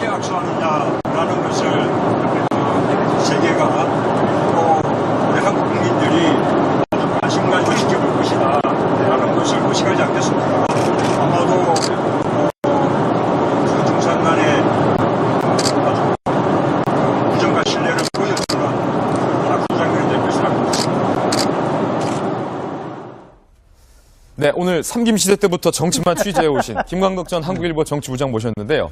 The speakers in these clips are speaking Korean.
악수하느냐라는 것을 세계가 또 우리 한국 국민들이 아주 관심 가지고 지켜볼 것이다 라는 것을 의식하지 않겠습니까? 아마도 두 정상 간의 아주 우정과 신뢰를 보여주는 악수장면이 될 것이라고 믿습니다. 네, 오늘 삼김시대 때부터 정치만 취재해 오신 김광덕 전 한국일보 정치부장 모셨는데요.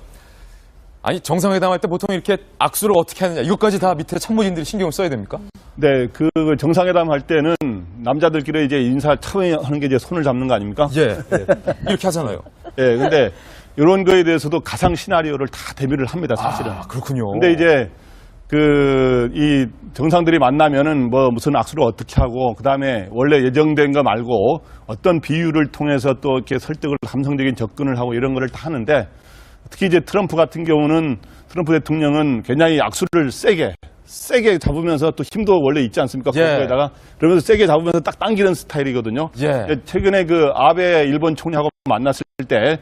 아니, 정상회담 할 때 보통 이렇게 악수를 어떻게 하느냐, 이것까지 다 밑에 참모진들이 신경을 써야 됩니까? 네, 그 정상회담 할 때는 남자들끼리 이제 인사 처음에 하는 게 이제 손을 잡는 거 아닙니까? 예. 이렇게 하잖아요. 예, 근데 이런 거에 대해서도 가상 시나리오를 다 대비를 합니다, 사실은. 아, 그렇군요. 근데 이제 이 정상들이 만나면은 뭐 무슨 악수를 어떻게 하고, 그 다음에 원래 예정된 거 말고 어떤 비유를 통해서 또 이렇게 설득을, 감성적인 접근을 하고 이런 거를 다 하는데, 특히 이제 트럼프 같은 경우는, 트럼프 대통령은 굉장히 악수를 세게 잡으면서 또 힘도 원래 있지 않습니까? 거기에다가 그러면서 세게 잡으면서 딱 당기는 스타일이거든요. 예. 최근에 그 아베 일본 총리하고 만났을 때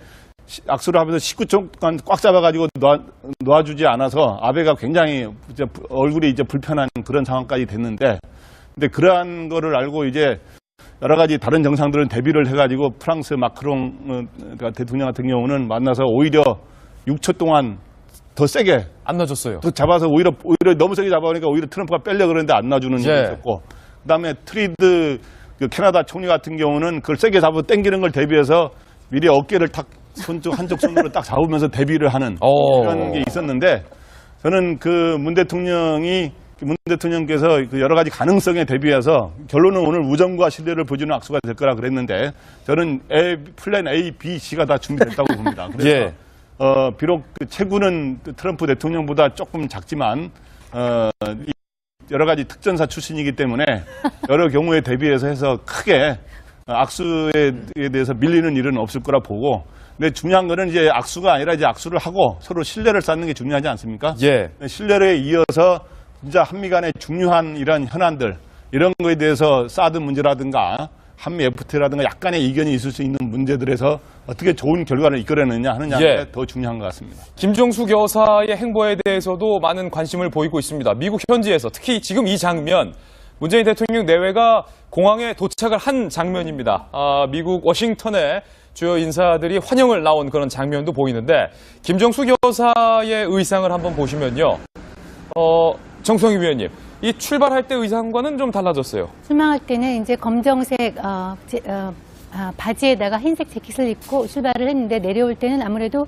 악수를 하면서 19초 동안 꽉 잡아가지고 놓아주지 않아서 아베가 굉장히 이제 얼굴이 이제 불편한 그런 상황까지 됐는데, 근데 그러한 거를 알고 이제 여러 가지 다른 정상들은 대비를 해가지고 프랑스 마크롱 대통령 같은 경우는 만나서 오히려 6초 동안 더 세게 안 놔줬어요. 더 잡아서 오히려 너무 세게 잡아오니까 오히려 트럼프가 빼려고 그러는데 안 놔주는 일이 있었고, 그다음에 트리드 그 캐나다 총리 같은 경우는 그걸 세게 잡아 당기는 걸 대비해서 미리 어깨를 탁 한쪽 손으로 딱 잡으면서 대비를 하는 그런 게 있었는데, 저는 문 대통령께서 그 여러 가지 가능성에 대비해서 결론은 오늘 우정과 신뢰를 보여주는 악수가 될 거라 그랬는데, 저는 플랜 A, B, C가 다 준비됐다고 봅니다. 그래서 비록 그 체구는 트럼프 대통령보다 조금 작지만 여러 가지 특전사 출신이기 때문에 여러 경우에 대비해서 해서 크게 악수에 대해서 밀리는 일은 없을 거라 보고, 근데 중요한 거는 이제 악수가 아니라 이제 악수를 하고 서로 신뢰를 쌓는 게 중요하지 않습니까? 예. 신뢰에 이어서 진짜 한미 간의 중요한 이런 현안들, 이런 거에 대해서 사드 문제라든가 한미 FTA라든가 약간의 이견이 있을 수 있는 문제들에서 어떻게 좋은 결과를 이끌어내느냐 하느냐가 더 중요한 것 같습니다. 김정숙 여사의 행보에 대해서도 많은 관심을 보이고 있습니다. 미국 현지에서 특히 지금 이 장면, 문재인 대통령 내외가 공항에 도착을 한 장면입니다. 미국 워싱턴에 주요 인사들이 환영을 나온 그런 장면도 보이는데, 김정숙 여사의 의상을 한번 보시면요. 정성희 위원님, 이 출발할 때 의상과는 좀 달라졌어요. 출발할 때는 이제 검정색 바지에다가 흰색 재킷을 입고 출발을 했는데, 내려올 때는 아무래도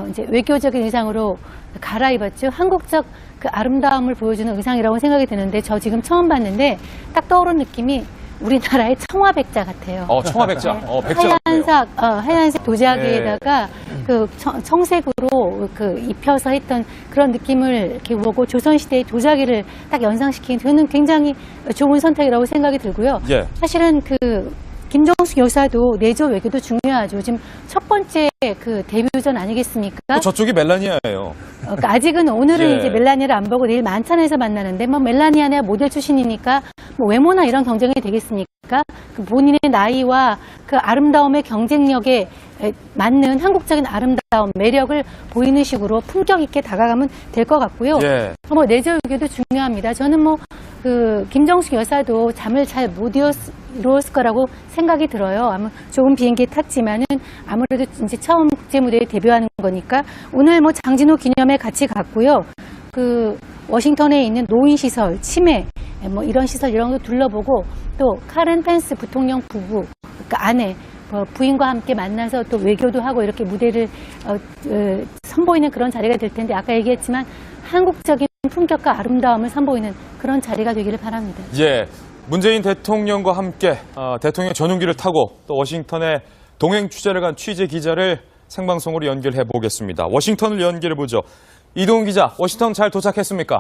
이제 외교적인 의상으로 갈아입었죠. 한국적 그 아름다움을 보여주는 의상이라고 생각이 드는데, 저 지금 처음 봤는데 딱 떠오른 느낌이 우리나라의 청화백자 같아요. 청화백자. 네. 백자 하얀색 도자기에다가 그 청색으로 그 입혀서 했던 그런 느낌을 이렇게 보고, 조선시대의 도자기를 딱 연상시킨, 저는 굉장히 좋은 선택이라고 생각이 들고요. 사실은 김정숙 여사도 내조 외교도 중요하죠. 지금 첫 번째 그 데뷔전 아니겠습니까? 저쪽이 멜라니아예요. 그러니까 아직은 오늘은 이제 멜라니아를 안 보고 내일 만찬에서 만나는데, 뭐 멜라니아는 모델 출신이니까 뭐 외모나 이런 경쟁이 되겠습니까? 그 본인의 나이와 그 아름다움의 경쟁력에 맞는 한국적인 아름다움, 매력을 보이는 식으로 품격 있게 다가가면 될 것 같고요. 뭐 내조 외교도 중요합니다. 저는 김정숙 여사도 잠을 잘 못 이뤘을 거라고 생각이 들어요. 아마 좋은 비행기에 탔지만은 아무래도 이제 처음 국제 무대에 데뷔하는 거니까 오늘 뭐 장진호 기념회 같이 갔고요. 워싱턴에 있는 노인 시설, 치매, 뭐 이런 시설 이런 거 둘러보고, 또 카렌 펜스 부통령 부부, 그러니까 아내, 부인과 함께 만나서 또 외교도 하고 이렇게 무대를 선보이는 그런 자리가 될 텐데, 아까 얘기했지만 한국적인 품격과 아름다움을 선보이는 그런 자리가 되기를 바랍니다. 문재인 대통령과 함께 대통령 전용기를 타고 또 워싱턴에 동행 취재를 간 취재 기자를 생방송으로 연결해 보겠습니다. 워싱턴을 연결해 보죠. 이동훈 기자, 워싱턴 잘 도착했습니까?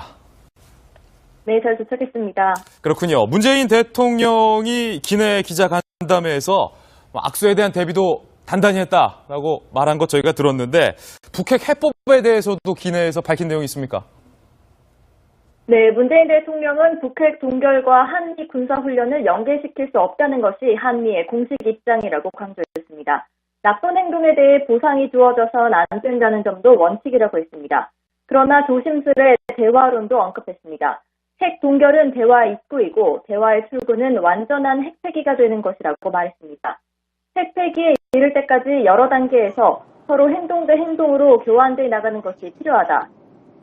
네, 잘 도착했습니다. 그렇군요. 문재인 대통령이 기내 기자간담회에서 악수에 대한 대비도 단단히 했다라고 말한 것 저희가 들었는데, 북핵 해법에 대해서도 기내에서 밝힌 내용이 있습니까? 네, 문재인 대통령은 북핵 동결과 한미 군사훈련을 연계시킬 수 없다는 것이 한미의 공식 입장이라고 강조했습니다. 나쁜 행동에 대해 보상이 주어져선 안 된다는 점도 원칙이라고 했습니다. 그러나 조심스레 대화론도 언급했습니다. 핵 동결은 대화 입구이고 대화의 출구는 완전한 핵폐기가 되는 것이라고 말했습니다. 핵폐기에 이를 때까지 여러 단계에서 서로 행동 대 행동으로 교환돼 나가는 것이 필요하다.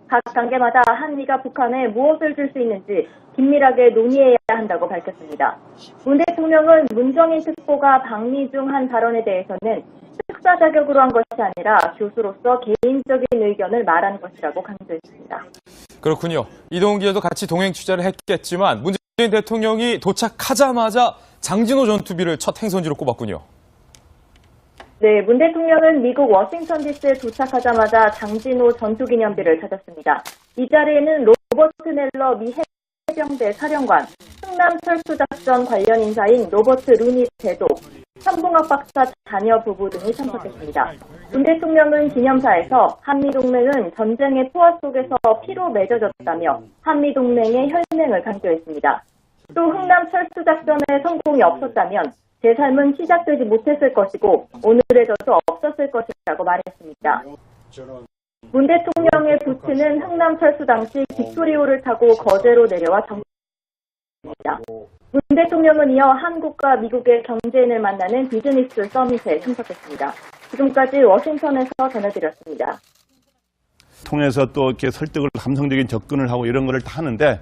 각 단계마다 한미가 북한에 무엇을 줄 수 있는지 긴밀하게 논의해야 한다고 밝혔습니다. 문 대통령은 문정인 특보가 방미 중 한 발언에 대해서는 특사 자격으로 한 것이 아니라 교수로서 개인적인 의견을 말한 것이라고 강조했습니다. 그렇군요. 이동훈 기자도 같이 동행 취재를 했겠지만 문재인 대통령이 도착하자마자 장진호 전투비를 첫 행선지로 꼽았군요. 네, 문 대통령은 미국 워싱턴 DC에 도착하자마자 장진호 전투기념비를 찾았습니다. 이 자리에는 로버트 넬러 미 해병대 사령관, 흥남 철수작전 관련 인사인 로버트 루니 대독, 현봉학 박사 자녀 부부 등이 참석했습니다. 문 대통령은 기념사에서 한미동맹은 전쟁의 포화 속에서 피로 맺어졌다며 한미동맹의 혈맹을 강조했습니다. 또 흥남 철수작전의 성공이 없었다면 제 삶은 시작되지 못했을 것이고 오늘의 저도 없었을 것이라고 말했습니다. 문 대통령의 부츠는 흥남 철수 당시 빅토리오를 타고 거제로 내려와 정리했습니다. 문 대통령은 이어 한국과 미국의 경제인을 만나는 비즈니스 서밋에 참석했습니다. 지금까지 워싱턴에서 전해드렸습니다. 통해서 또 이렇게 설득을 감성적인 접근을 하고 이런 거를 다 하는데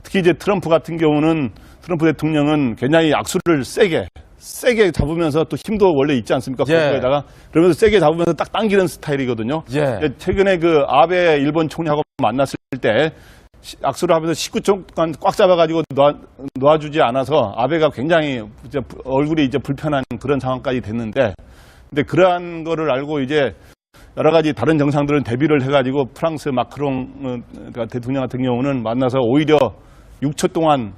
특히 이제 트럼프 같은 경우는 트럼프 대통령은 굉장히 악수를 세게 잡으면서 또 힘도 원래 있지 않습니까? 거기에다가 그러면서 세게 잡으면서 딱 당기는 스타일이거든요. 최근에 그 아베 일본 총리하고 만났을 때 악수를 하면서 19초 동안 꽉 잡아가지고 놓아주지 않아서 아베가 굉장히 이제 얼굴이 이제 불편한 그런 상황까지 됐는데, 근데 그러한 거를 알고 이제 여러 가지 다른 정상들은 대비를 해가지고 프랑스 마크롱 대통령 같은 경우는 만나서 오히려 6초 동안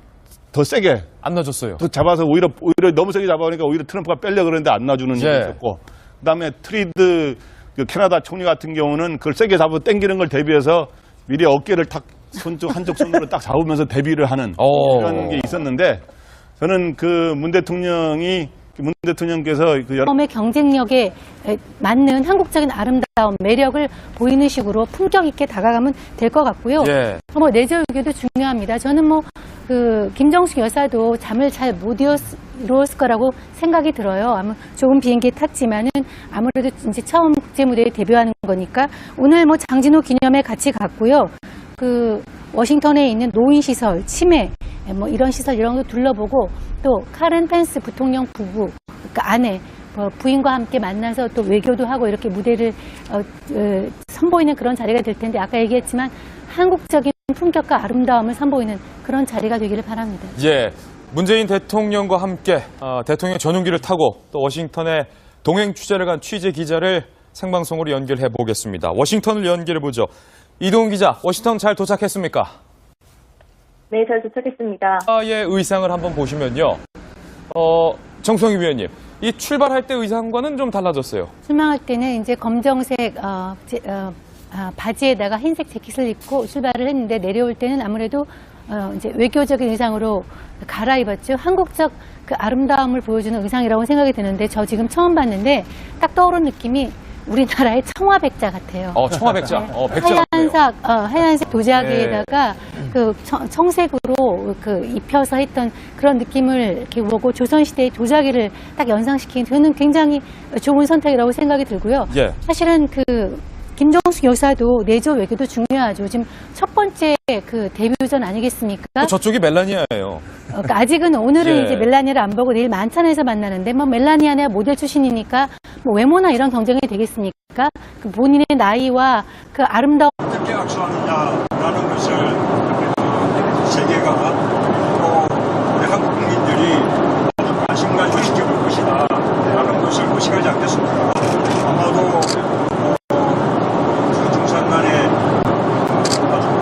더 세게 안 놔줬어요. 더 잡아서 오히려 너무 세게 잡아보니까 오히려 트럼프가 빼려 그러는데 안 놔주는 일이 있었고, 그다음에 트리드 그 캐나다 총리 같은 경우는 그걸 세게 잡아 당기는 걸 대비해서 미리 어깨를 탁 한쪽 손으로 딱 잡으면서 대비를 하는 그런 게 있었는데, 저는 그 문 대통령께서 그 다음에 경쟁력에 맞는 한국적인 아름다움, 매력을 보이는 식으로 품격 있게 다가가면 될 것 같고요. 뭐 내재 외교도 중요합니다. 저는 뭐 그 김정숙 여사도 잠을 잘 못 이뤘을 거라고 생각이 들어요. 아마 좁은 비행기에 탔지만은 아무래도 이제 처음 국제 무대에 데뷔하는 거니까 오늘 뭐 장진호 기념회 같이 갔고요. 그 워싱턴에 있는 노인 시설, 치매, 뭐 이런 시설 이런 거 둘러보고 또 카렌 펜스 부통령 부부, 그러니까 아내, 부인과 함께 만나서 또 외교도 하고 이렇게 무대를 선보이는 그런 자리가 될 텐데, 아까 얘기했지만 한국적인 품격과 아름다움을 선보이는 그런 자리가 되기를 바랍니다. 문재인 대통령과 함께 대통령 전용기를 타고 또 워싱턴에 동행 취재를 간 취재 기자를 생방송으로 연결해 보겠습니다. 워싱턴을 연결해 보죠. 이동훈 기자, 워싱턴 잘 도착했습니까? 네, 잘 도착했습니다. 의 의상을 한번 보시면요. 정성희 위원님, 이 출발할 때 의상과는 좀 달라졌어요. 출발할 때는 이제 검정색 바지에다가 흰색 재킷을 입고 출발을 했는데, 내려올 때는 아무래도 이제 외교적인 의상으로 갈아입었죠. 한국적 그 아름다움을 보여주는 의상이라고 생각이 드는데, 저 지금 처음 봤는데 딱 떠오른 느낌이 우리나라의 청화백자 같아요. 청화백자. 백자 하얀색 도자기에다가 그 청색으로 그 입혀서 했던 그런 느낌을 이렇게 보고 조선시대의 도자기를 딱 연상시킨, 저는 굉장히 좋은 선택이라고 생각이 들고요. 사실은 그 김정숙 여사도 내조 외교도 중요하죠. 지금 첫 번째 그 데뷔전 아니겠습니까? 저쪽이 멜라니아예요. 그러니까 아직은 오늘은 이제 멜라니아를 안 보고 내일 만찬에서 만나는데, 뭐 멜라니아는 모델 출신이니까 뭐 외모나 이런 경쟁이 되겠습니까? 그 본인의 나이와 그 아름다움. 어떻게 악수하느냐라는 것을 세계가 또 우리 한국 국민들이 아주 관심 가지고 지켜볼 것이다 라는 것을 의식하지 않겠습니까? 아마도 두 중산 간의 아주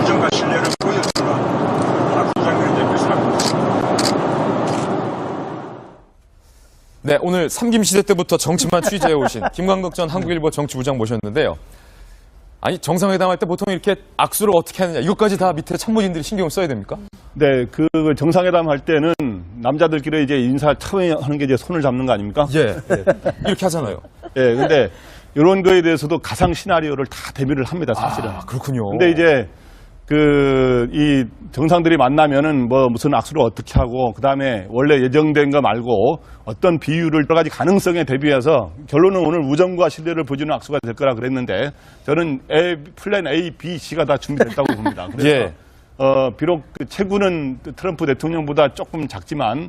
우정과 신뢰를 보여주는 악수장면이 될 것이라고 믿습니다. 네, 오늘 삼김시대 때부터 정치만 취재해 오신 김광덕 전 한국일보 정치부장 모셨는데요. 아니, 정상회담 할 때 보통 이렇게 악수를 어떻게 하느냐, 이것까지 다 밑에 참모진들이 신경을 써야 됩니까? 네, 그 정상회담 할 때는 남자들끼리 이제 인사 처음에 하는 게 이제 손을 잡는 거 아닙니까? 이렇게 하잖아요. 근데 이런 거에 대해서도 가상 시나리오를 다 대비를 합니다, 사실은. 아, 그렇군요. 근데 이제 이 정상들이 만나면은 뭐 무슨 악수를 어떻게 하고 그다음에 원래 예정된 거 말고 어떤 비율을 여러 가지 가능성에 대비해서 결론은 오늘 우정과 신뢰를 보여주는 악수가 될 거라 그랬는데 저는 플랜 A, B, C가 다 준비됐다고 봅니다. 그래서 예. 비록 그 체구는 트럼프 대통령보다 조금 작지만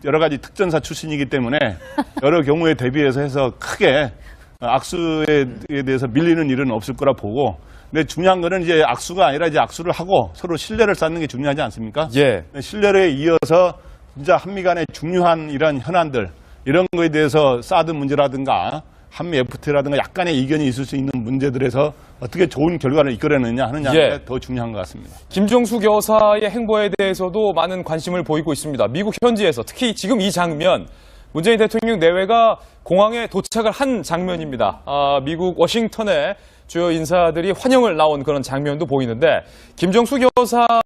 여러 가지 특전사 출신이기 때문에 여러 경우에 대비해서 해서 크게 악수에 대해서 밀리는 일은 없을 거라 보고, 근데 중요한 거는 이제 악수가 아니라 이제 악수를 하고 서로 신뢰를 쌓는 게 중요하지 않습니까? 예. 신뢰에 이어서 진짜 한미 간의 중요한 이런 현안들, 이런 거에 대해서 사드 문제라든가 한미 FTA라든가 약간의 이견이 있을 수 있는 문제들에서 어떻게 좋은 결과를 이끌어내느냐 하느냐가 예. 더 중요한 것 같습니다. 김정숙 여사의 행보에 대해서도 많은 관심을 보이고 있습니다. 미국 현지에서 특히 지금 이 장면, 문재인 대통령 내외가 공항에 도착을 한 장면입니다. 미국 워싱턴에 주요 인사들이 환영을 나온 그런 장면도 보이는데, 김정숙 여사